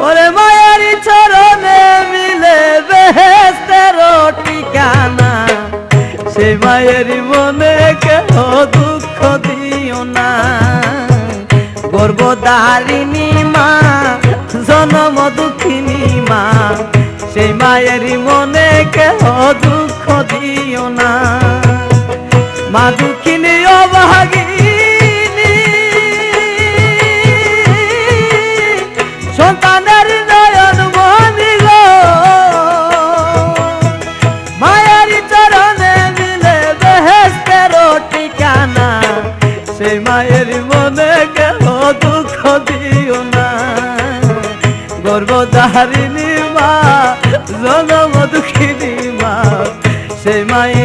ওরে মায়ারি চরণে মিলে বেহেশতের ঠিকানা, সেই মায়েরই মনে কেহ দুঃখ দিও না। গর্ভধারিণী মা, জনম দুঃখিনী মা, সেই মায়েরই মনে কেহ দুঃখ দিও না। মা দুঃখিনী অভাগিনী, সন্তানের নয়ন মনি গো, মায়ারি চরণে মিলে বেহেশতের ঠিকানা, সেই মায়ের মনে কেহ দুঃখ দিও না। গর্ভধারিণী মা, জনম দুঃখিনী মা, সেই মায়ের